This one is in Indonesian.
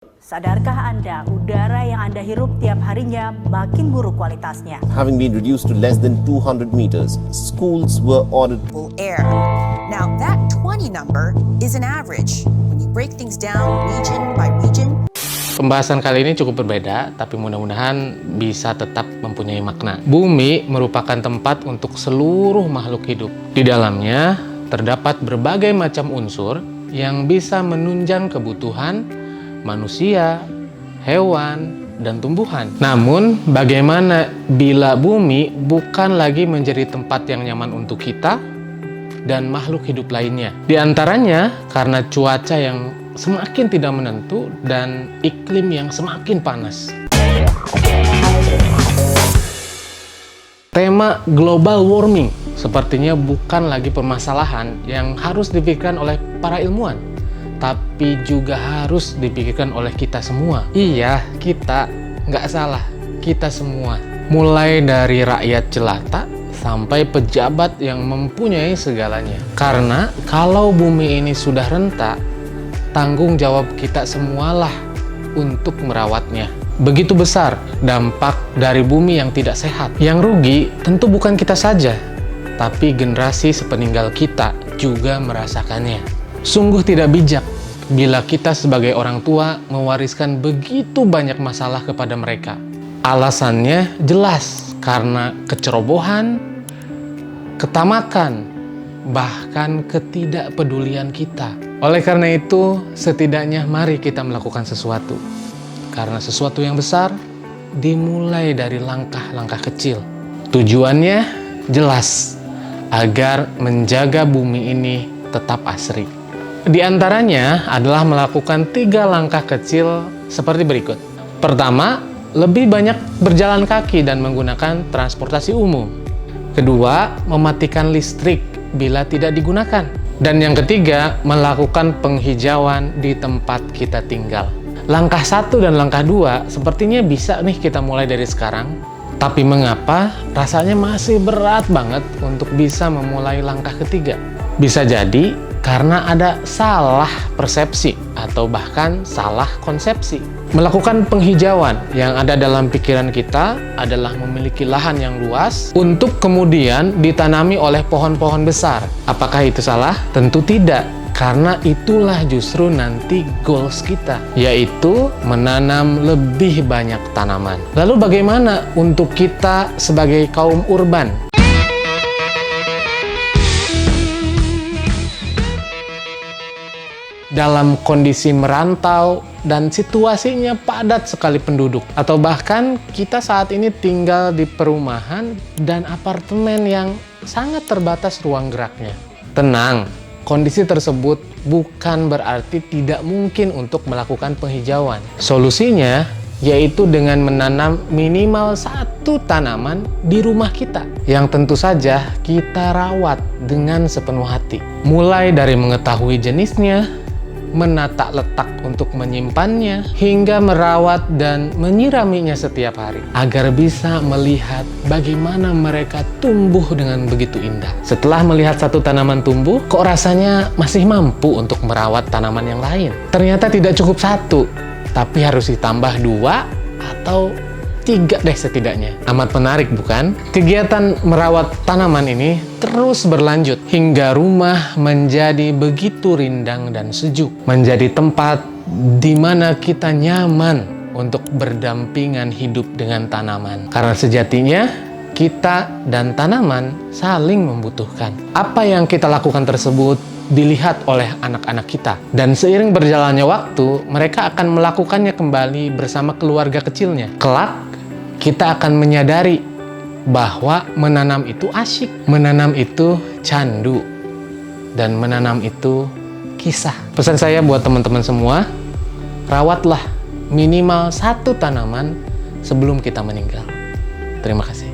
Sadarkah Anda, udara yang Anda hirup tiap harinya makin buruk kualitasnya? Having been reduced to less than 200 meters, schools were ordered. Air. Now, that 20 number is an average. When you break things down region by region. Pembahasan kali ini cukup berbeda, tapi mudah-mudahan bisa tetap mempunyai makna. Bumi merupakan tempat untuk seluruh makhluk hidup. Di dalamnya terdapat berbagai macam unsur yang bisa menunjang kebutuhan manusia, hewan, dan tumbuhan. Namun, bagaimana bila bumi bukan lagi menjadi tempat yang nyaman untuk kita dan makhluk hidup lainnya? Di antaranya karena cuaca yang semakin tidak menentu dan iklim yang semakin panas. Tema global warming sepertinya bukan lagi permasalahan yang harus dipikirkan oleh para ilmuwan, tapi juga harus dipikirkan oleh kita semua. Iya, kita, nggak salah, kita semua. Mulai dari rakyat jelata sampai pejabat yang mempunyai segalanya. Karena kalau bumi ini sudah rentak, tanggung jawab kita semualah untuk merawatnya. Begitu besar dampak dari bumi yang tidak sehat. Yang rugi tentu bukan kita saja, tapi generasi sepeninggal kita juga merasakannya. Sungguh tidak bijak bila kita sebagai orang tua mewariskan begitu banyak masalah kepada mereka. Alasannya jelas, karena kecerobohan, ketamakan, bahkan ketidakpedulian kita. Oleh karena itu, setidaknya mari kita melakukan sesuatu. Karena sesuatu yang besar dimulai dari langkah-langkah kecil. Tujuannya jelas, agar menjaga bumi ini tetap asri. Di antaranya adalah melakukan 3 langkah kecil seperti berikut. Pertama, lebih banyak berjalan kaki dan menggunakan transportasi umum. Kedua, mematikan listrik bila tidak digunakan. Dan yang ketiga, melakukan penghijauan di tempat kita tinggal. Langkah 1 dan langkah 2 sepertinya bisa nih kita mulai dari sekarang. Tapi mengapa rasanya masih berat banget untuk bisa memulai langkah ketiga? Bisa jadi karena ada salah persepsi atau bahkan salah konsepsi. Melakukan penghijauan yang ada dalam pikiran kita adalah memiliki lahan yang luas untuk kemudian ditanami oleh pohon-pohon besar. Apakah itu salah? Tentu tidak. Karena itulah justru nanti goals kita, yaitu menanam lebih banyak tanaman. Lalu bagaimana untuk kita sebagai kaum urban? Dalam kondisi merantau dan situasinya padat sekali penduduk, atau bahkan kita saat ini tinggal di perumahan dan apartemen yang sangat terbatas ruang geraknya. Tenang, kondisi tersebut bukan berarti tidak mungkin untuk melakukan penghijauan. Solusinya yaitu dengan menanam minimal 1 tanaman di rumah kita yang tentu saja kita rawat dengan sepenuh hati. Mulai dari mengetahui jenisnya, menata letak untuk menyimpannya, hingga merawat dan menyiraminya setiap hari agar bisa melihat bagaimana mereka tumbuh dengan begitu indah. Setelah melihat 1 tanaman tumbuh, kok rasanya masih mampu untuk merawat tanaman yang lain? Ternyata tidak cukup 1, tapi harus ditambah 2 atau 3 deh setidaknya. Amat menarik bukan? Kegiatan merawat tanaman ini terus berlanjut hingga rumah menjadi begitu rindang dan sejuk. Menjadi tempat di mana kita nyaman untuk berdampingan hidup dengan tanaman. Karena sejatinya kita dan tanaman saling membutuhkan. Apa yang kita lakukan tersebut dilihat oleh anak-anak kita. Dan seiring berjalannya waktu, mereka akan melakukannya kembali bersama keluarga kecilnya. Kelak, kita akan menyadari bahwa menanam itu asyik, menanam itu candu, dan menanam itu kisah. Pesan saya buat teman-teman semua, rawatlah minimal 1 tanaman sebelum kita meninggal. Terima kasih.